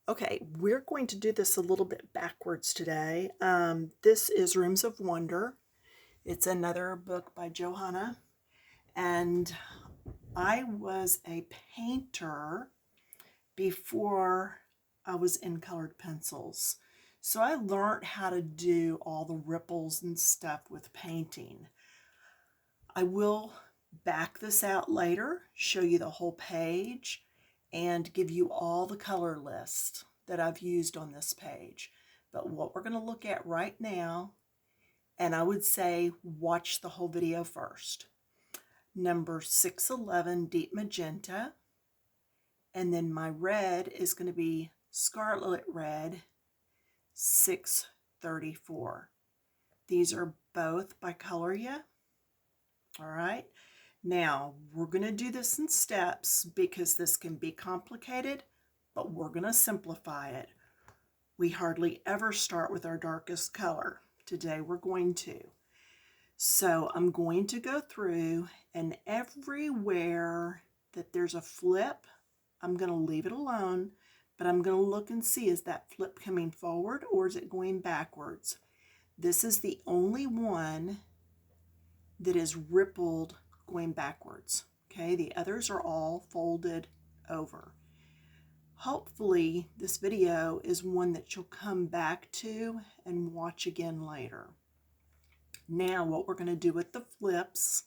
Okay, we're going to do this a little bit backwards today. This is Rooms of Wonder. It's another book by Johanna, and I was a painter before I was in colored pencils. So I learned how to do all the ripples and stuff with painting. I will back this out later, show you the whole page, and give you all the color list that I've used on this page. But what we're going to look at right now, and I would say watch the whole video first. Number 611, deep magenta, and then my red is going to be scarlet red, 634. These are both by Colorya. All right. Now, we're going to do this in steps because this can be complicated, but we're going to simplify it. We hardly ever start with our darkest color. Today we're going to. So I'm going to go through, and everywhere that there's a flip, I'm going to leave it alone, but I'm going to look and see, is that flip coming forward or is it going backwards? This is the only one that is rippled going backwards. Okay, the others are all folded over. Hopefully this video is one that you'll come back to and watch again later. Now what we're going to do with the flips,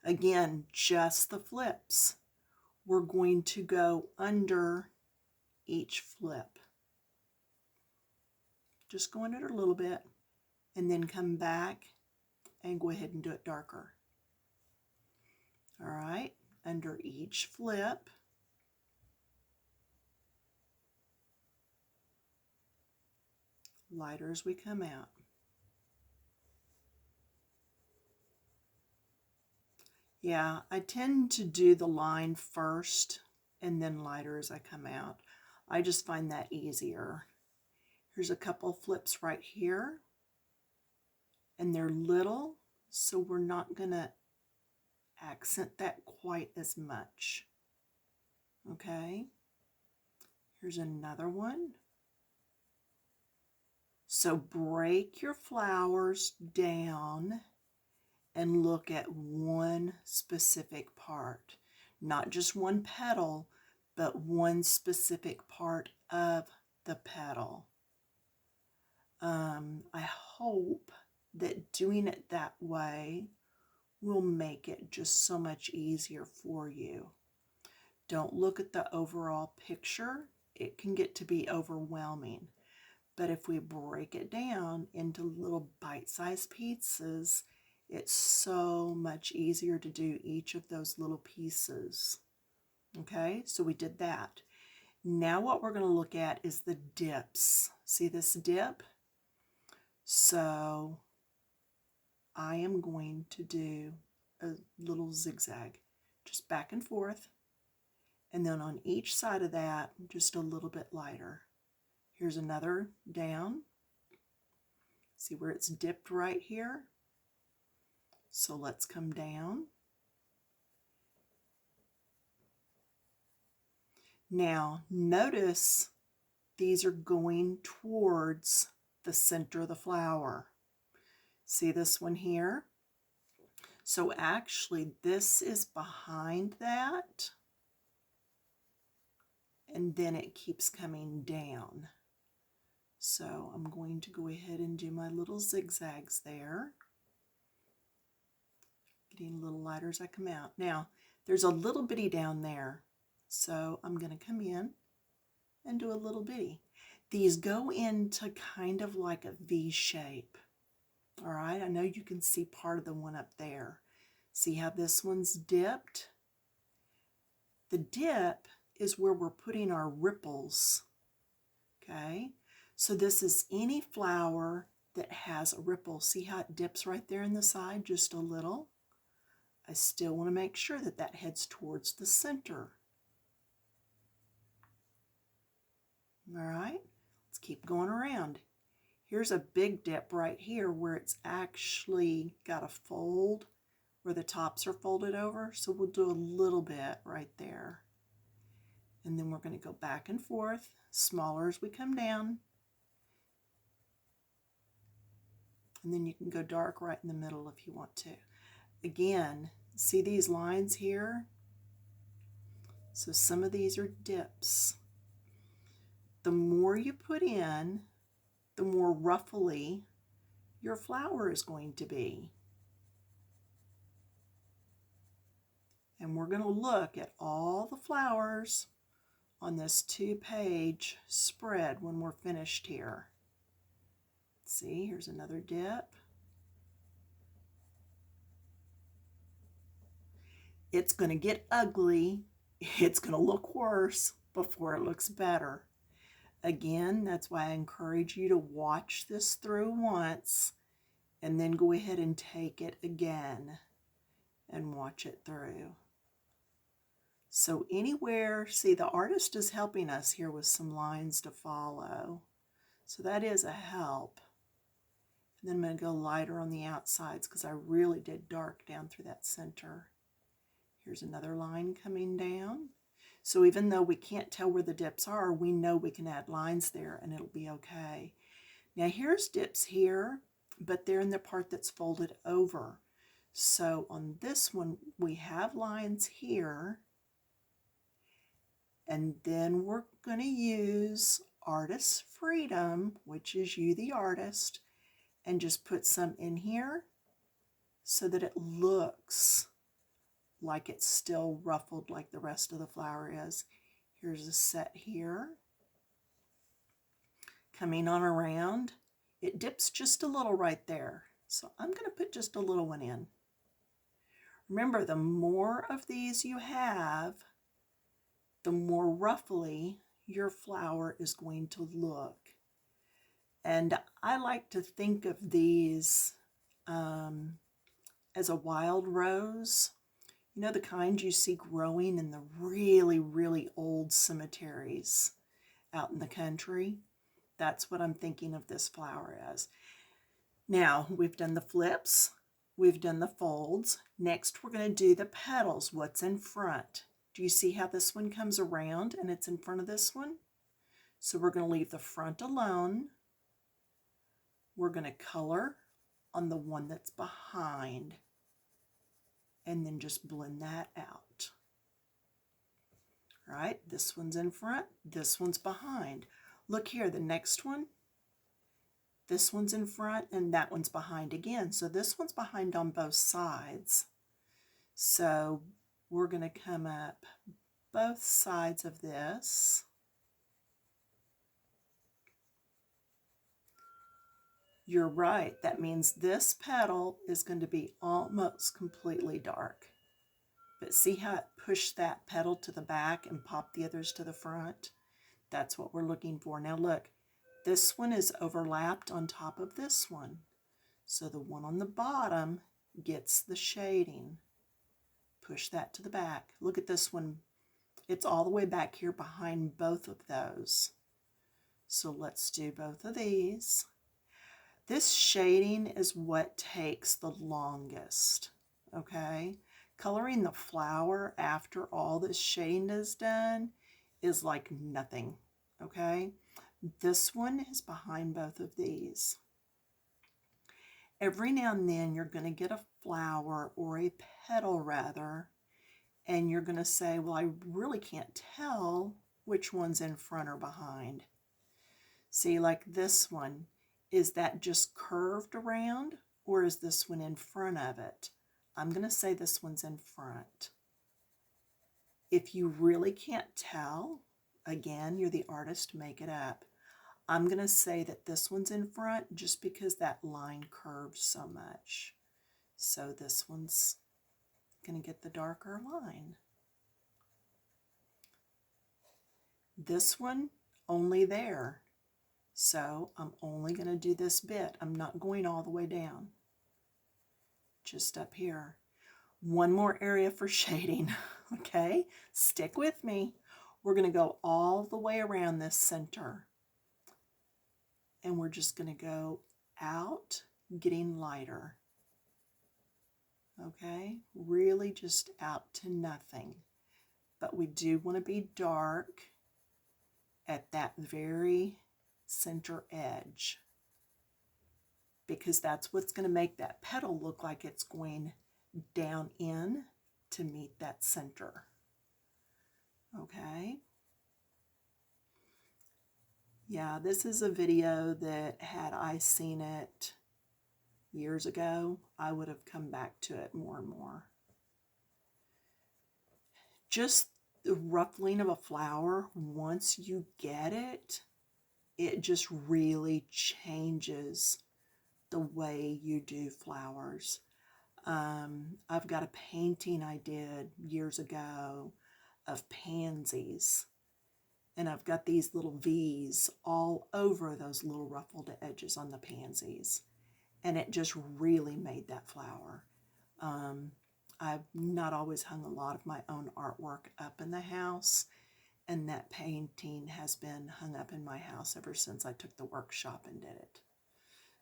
again, just the flips. We're going to go under each flip. Just go under it a little bit and then come back and go ahead and do it darker. All right, under each flip. Lighter as we come out. Yeah, I tend to do the line first and then lighter as I come out. I just find that easier. Here's a couple flips right here, and they're little, so we're not gonna accent that quite as much. Okay, here's another one. So break your flowers down and look at one specific part, not just one petal, but one specific part of the petal. I hope that doing it that way will make it just so much easier for you. Don't look at the overall picture. It can get to be overwhelming. But if we break it down into little bite-sized pieces, it's so much easier to do each of those little pieces. Okay, so we did that. Now what we're going to look at is the dips. See this dip? So I am going to do a little zigzag, just back and forth. And then on each side of that, just a little bit lighter. Here's another down. See where it's dipped right here? So let's come down. Now notice these are going towards the center of the flower. See this one here? So actually this is behind that, and then it keeps coming down. So I'm going to go ahead and do my little zigzags there. Getting a little lighter as I come out. Now, there's a little bitty down there. So I'm going to come in and do a little bitty. These go into kind of like a V shape. All right, I know you can see part of the one up there. See how this one's dipped? The dip is where we're putting our ripples. Okay, so this is any flower that has a ripple. See how it dips right there in the side, just a little? I still want to make sure that that heads towards the center. All right, let's keep going around. Here's a big dip right here where it's actually got a fold where the tops are folded over. So we'll do a little bit right there. And then we're going to go back and forth, smaller as we come down. And then you can go dark right in the middle if you want to. Again, see these lines here? So some of these are dips. The more you put in, the more ruffly your flower is going to be. And we're going to look at all the flowers on this 2-page spread when we're finished here. See, here's another dip. It's going to get ugly. It's going to look worse before it looks better. Again, that's why I encourage you to watch this through once and then go ahead and take it again and watch it through. So anywhere, see, the artist is helping us here with some lines to follow. So that is a help. And then I'm going to go lighter on the outsides because I really did dark down through that center. Here's another line coming down. So even though we can't tell where the dips are, we know we can add lines there and it'll be okay. Now here's dips here, but they're in the part that's folded over. So on this one, we have lines here. And then we're going to use Artist's Freedom, which is you, the artist, and just put some in here so that it looks like it's still ruffled like the rest of the flower is. Here's a set here. Coming on around, it dips just a little right there. So I'm going to put just a little one in. Remember, the more of these you have, the more ruffly your flower is going to look. And I like to think of these as a wild rose. You know, the kind you see growing in the really, really old cemeteries out in the country? That's what I'm thinking of this flower as. Now, we've done the flips, we've done the folds. Next, we're going to do the petals, what's in front. Do you see how this one comes around and it's in front of this one? So we're going to leave the front alone. We're going to color on the one that's behind and then just blend that out. All right, this one's in front, this one's behind. Look here, the next one, this one's in front and that one's behind again. So this one's behind on both sides. So we're going to come up both sides of this. You're right, that means this petal is going to be almost completely dark. But see how it pushed that petal to the back and popped the others to the front? That's what we're looking for. Now look, this one is overlapped on top of this one. So the one on the bottom gets the shading. Push that to the back. Look at this one. It's all the way back here behind both of those. So let's do both of these. This shading is what takes the longest, okay? Coloring the flower after all this shading is done is like nothing, okay? This one is behind both of these. Every now and then you're going to get a flower or a petal rather, and you're going to say, well, I really can't tell which one's in front or behind. See, like this one, is that just curved around or is this one in front of it? I'm going to say this one's in front. If you really can't tell, again, you're the artist, make it up. I'm going to say that this one's in front just because that line curves so much. So this one's going to get the darker line. This one, only there. So I'm only going to do this bit. I'm not going all the way down. Just up here. One more area for shading, okay? Stick with me. We're going to go all the way around this center. And we're just going to go out, getting lighter. Okay? Really just out to nothing. but we do want to be dark at that very center edge, because that's what's going to make that petal look like it's going down in to meet that center. Okay. Yeah, this is a video that had I seen it years ago, I would have come back to it more and more. Just the ruffling of a flower, once you get it, it just really changes the way you do flowers. I've got a painting I did years ago of pansies, and I've got these little V's all over those little ruffled edges on the pansies, and it just really made that flower. I've not always hung a lot of my own artwork up in the house, and that painting has been hung up in my house ever since I took the workshop and did it.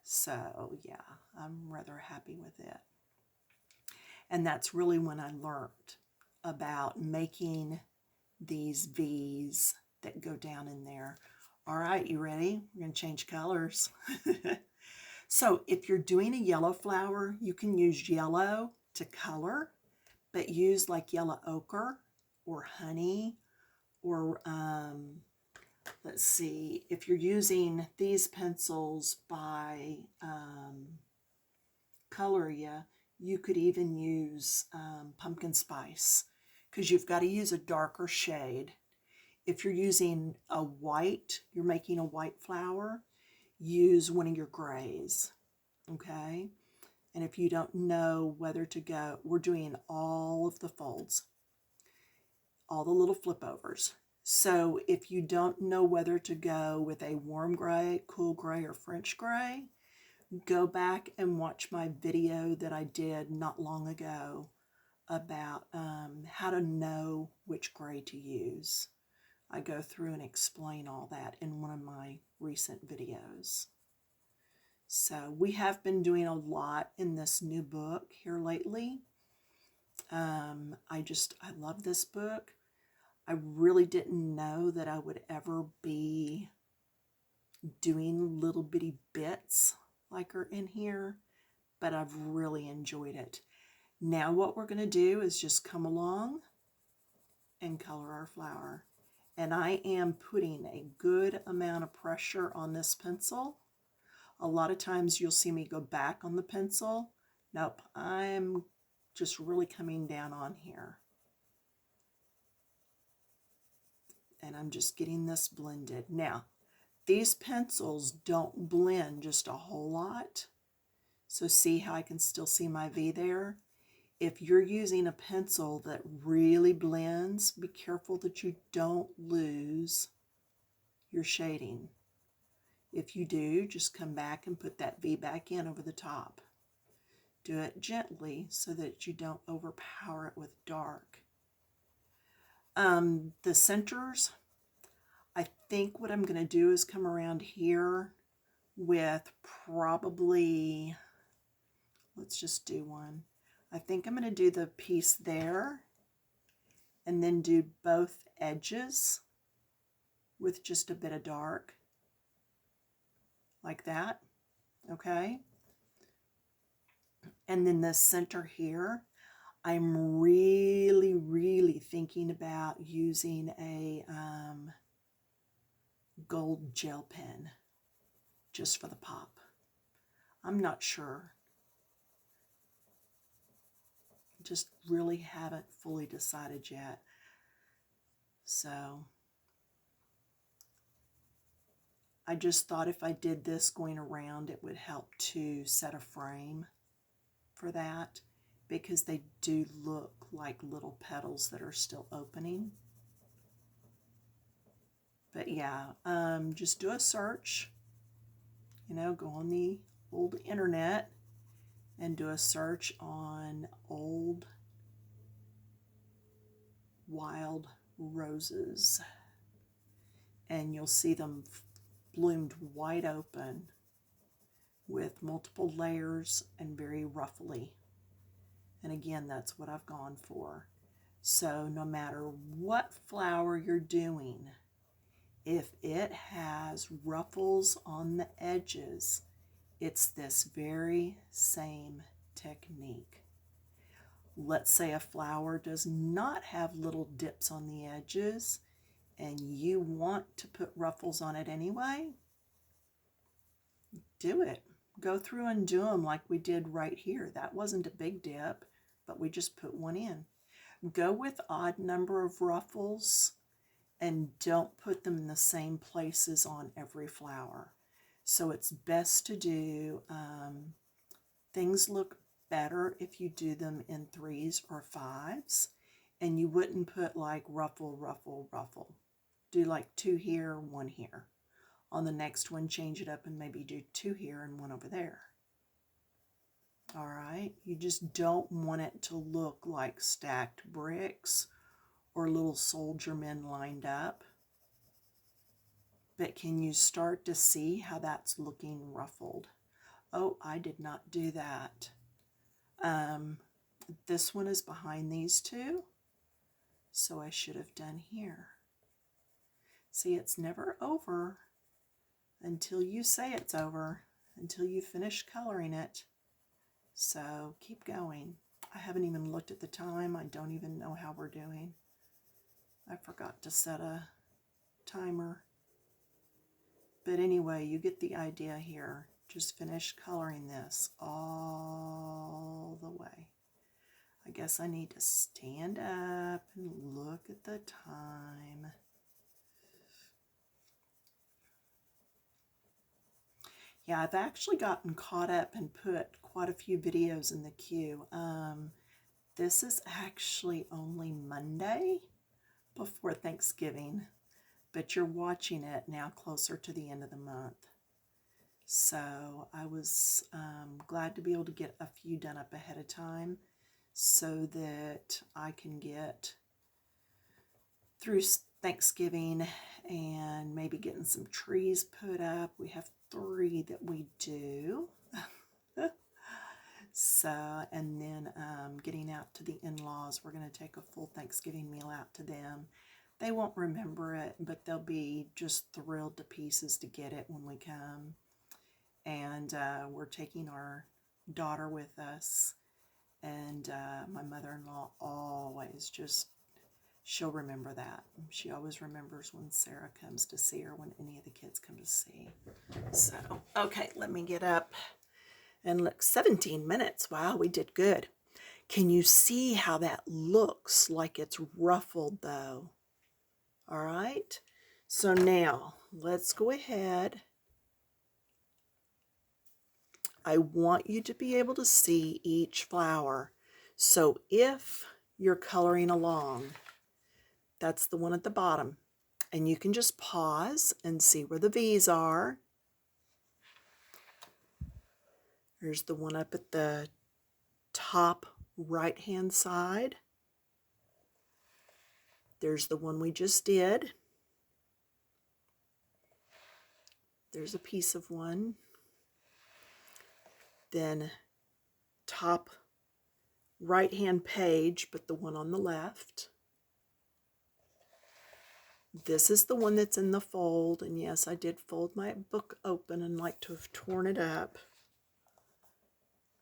So yeah, I'm rather happy with it. And that's really when I learned about making these V's that go down in there. All right, you ready? We're going to change colors. So if you're doing a yellow flower, you can use yellow to color, but use like yellow ochre or honey, or let's see, if you're using these pencils by Colorya, you could even use pumpkin spice, because you've got to use a darker shade. If you're using a white, you're making a white flower, use one of your grays, okay? And if you don't know whether to go, we're doing all of the folds, all the little flip overs. So if you don't know whether to go with a warm gray, cool gray, or French gray, go back and watch my video that I did not long ago about how to know which gray to use. I go through and explain all that in one of my recent videos. So we have been doing a lot in this new book here lately. I love this book. I really didn't know that I would ever be doing little bitty bits like are in here, but I've really enjoyed it. Now what we're going to do is just come along and color our flower. And I am putting a good amount of pressure on this pencil. A lot of times you'll see me go back on the pencil. Nope, I'm just really coming down on here. And I'm just getting this blended. Now, these pencils don't blend just a whole lot. So see how I can still see my V there? If you're using a pencil that really blends, be careful that you don't lose your shading. If you do, just come back and put that V back in over the top. Do it gently so that you don't overpower it with dark. The centers, I think what I'm going to do is come around here with probably, let's just do one. I think I'm going to do the piece there and then do both edges with just a bit of dark, like that, okay? And then the center here, I'm really thinking about using a gold gel pen just for the pop. I'm not sure. Just really haven't fully decided yet. So I just thought if I did this going around, it would help to set a frame for that, because they do look like little petals that are still opening. But yeah, just do a search, you know, go on the old internet and do a search on old wild roses, and you'll see them bloomed wide open with multiple layers and very ruffly. And again, that's what I've gone for. So no matter what flower you're doing, if it has ruffles on the edges, it's this very same technique. Let's say a flower does not have little dips on the edges and you want to put ruffles on it anyway, do it. Go through and do them like we did right here. That wasn't a big dip, but we just put one in. Go with odd number of ruffles and don't put them in the same places on every flower. So it's best to do, things look better if you do them in 3s or 5s, and you wouldn't put like ruffle, ruffle, ruffle. Do like 2 here, 1 here. On the next one, change it up and maybe do 2 here and 1 over there. All right, you just don't want it to look like stacked bricks or little soldier men lined up. But can you start to see how that's looking ruffled? Oh, I did not do that. This one is behind these two, so I should have done here. See, it's never over until you say it's over, until you finish coloring it. So keep going. I haven't even looked at the time. I don't even know how we're doing. I forgot to set a timer. But anyway, you get the idea here. Just finish coloring this all the way. I guess I need to stand up and look at the time. Yeah, I've actually gotten caught up and put quite a few videos in the queue. This is actually only Monday before Thanksgiving, but you're watching it now closer to the end of the month. So I was glad to be able to get a few done up ahead of time so that I can get through Thanksgiving and maybe getting some trees put up. We have 3 that we do. So, and then getting out to the in-laws. We're going to take a full Thanksgiving meal out to them. They won't remember it, but they'll be just thrilled to pieces to get it when we come. And we're taking our daughter with us. And my mother-in-law always just, she'll remember that. She always remembers when Sarah comes to see her, when any of the kids come to see. So, okay, let me get up and look. 17 minutes. Wow, we did good. Can you see how that looks like it's ruffled though? All right. So now let's go ahead. I want you to be able to see each flower. So if you're coloring along, that's the one at the bottom. And you can just pause and see where the V's are. There's the one up at the top right-hand side. There's the one we just did. There's a piece of one. Then top right-hand page, but the one on the left. This is the one that's in the fold, and yes, I did fold my book open and like to have torn it up,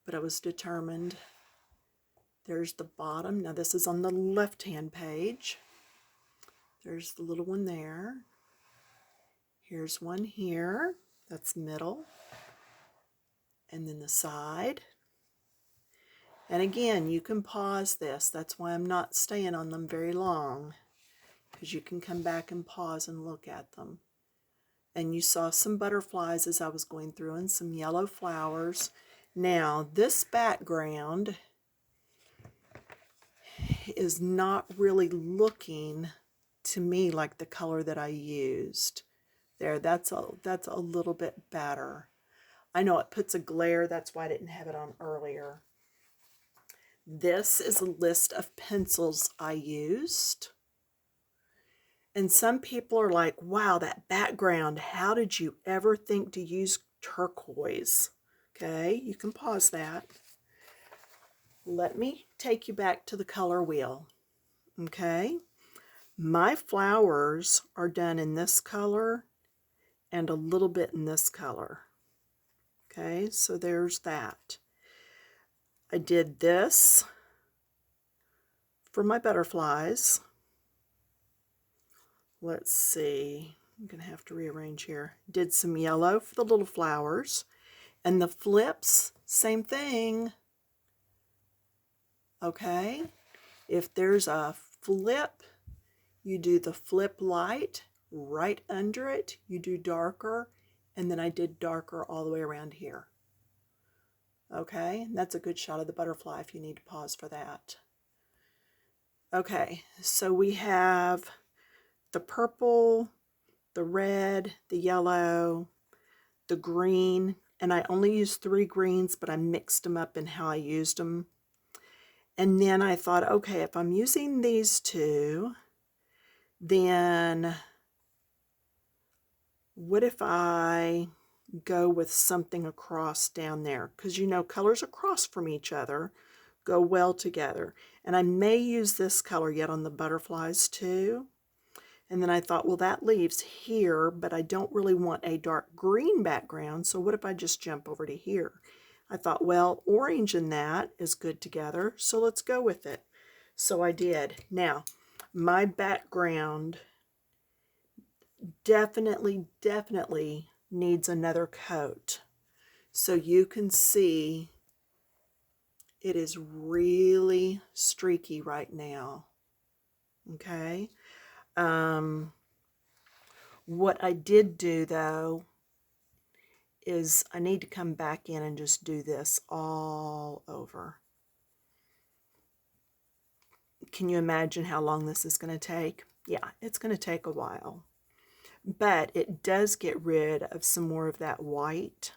but I was determined. There's the bottom. Now this is on the left-hand page. There's the little one there. Here's one here. That's middle. And then the side. And again, you can pause this. That's why I'm not staying on them very long, because you can come back and pause and look at them. And you saw some butterflies as I was going through and some yellow flowers. Now, this background is not really looking to me like the color that I used. There, that's a little bit better. I know it puts a glare, that's why I didn't have it on earlier. This is a list of pencils I used. And some people are like, wow, that background, how did you ever think to use turquoise? Okay, you can pause that. Let me take you back to the color wheel. Okay, my flowers are done in this color and a little bit in this color. Okay, so there's that. I did this for my butterflies. Let's see, I'm gonna have to rearrange here. Did some yellow for the little flowers, and the flips, same thing. Okay, if there's a flip, you do the flip light right under it, you do darker, and then I did darker all the way around here. Okay, and that's a good shot of the butterfly if you need to pause for that. Okay, so we have the purple, the red, the yellow, the green, and I only used 3 greens, but I mixed them up in how I used them. And then I thought, okay, if I'm using these 2, then what if I go with something across down there? Because you know, colors across from each other go well together. And I may use this color yet on the butterflies too. And then I thought, well, that leaves here, but I don't really want a dark green background. So what if I just jump over to here? I thought, well, orange and that is good together, so let's go with it. So I did. Now, my background definitely needs another coat. So you can see it is really streaky right now. Okay. What I did do though is I need to come back in and just do this all over. Can you imagine how long this is going to take? Yeah, it's going to take a while. But it does get rid of some more of that white.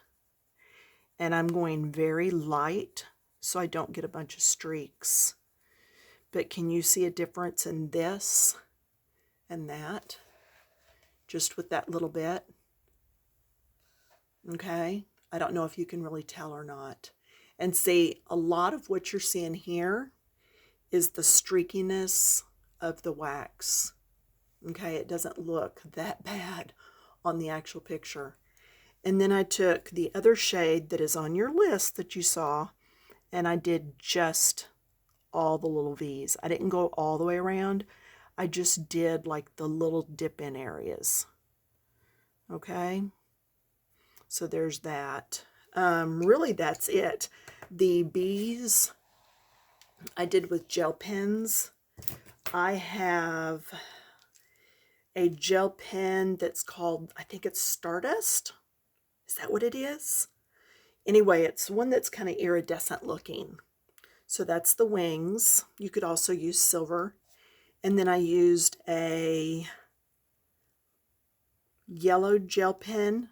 And I'm going very light so I don't get a bunch of streaks. But can you see a difference in this and that? Just with that little bit. Okay, I don't know if you can really tell or not. And see, a lot of what you're seeing here is the streakiness of the wax. Okay, it doesn't look that bad on the actual picture. And then I took the other shade that is on your list that you saw, and I did just all the little V's. I didn't go all the way around. I just did like the little dip in areas. Okay. So there's that. Really, that's it. The bees I did with gel pens. I have a gel pen that's called, I think it's Stardust. Is that what it is? Anyway, it's one that's kind of iridescent looking. So that's the wings. You could also use silver. And then I used a yellow gel pen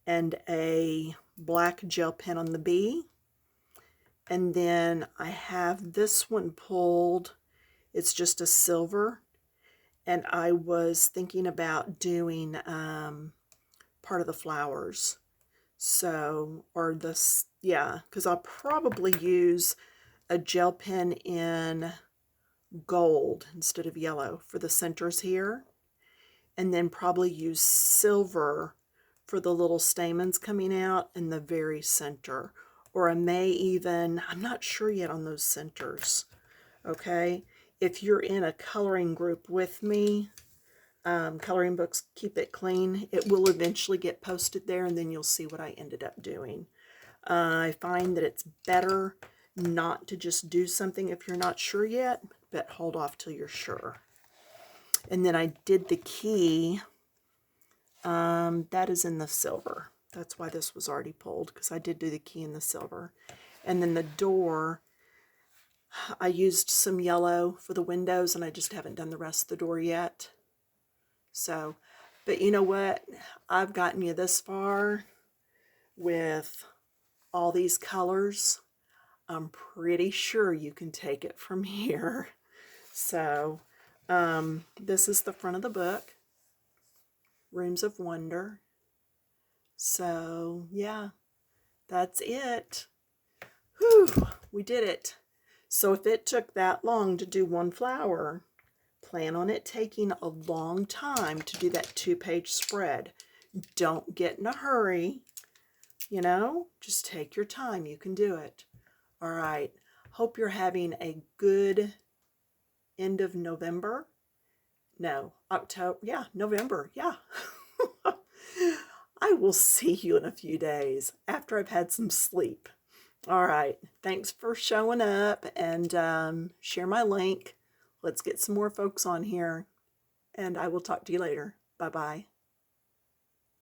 and a black gel pen on the bee. And then I have this one pulled. It's just a silver. And I was thinking about doing part of the flowers. So, or this, yeah, because I'll probably use a gel pen in gold instead of yellow for the centers here. And then probably use silver for the little stamens coming out in the very center. Or I may even, I'm not sure yet on those centers. Okay, if you're in a coloring group with me, Coloring Books Keep It Clean, it will eventually get posted there, and then you'll see what I ended up doing. I find that it's better not to just do something if you're not sure yet, but hold off till you're sure. And then I did the key. That is in the silver. That's why this was already pulled, because I did do the key in the silver. And then the door, I used some yellow for the windows, and I just haven't done the rest of the door yet. So, but you know what? I've gotten you this far with all these colors. I'm pretty sure you can take it from here. So, this is the front of the book, Rooms of Wonder. So, yeah, that's it. Whew, we did it. So if it took that long to do one flower, plan on it taking a long time to do that 2-page spread. Don't get in a hurry, you know, just take your time. You can do it. All right. Hope you're having a good end of November. No, October. Yeah, November. Yeah. I will see you in a few days after I've had some sleep. All right. Thanks for showing up, and share my link. Let's get some more folks on here, and I will talk to you later. Bye-bye.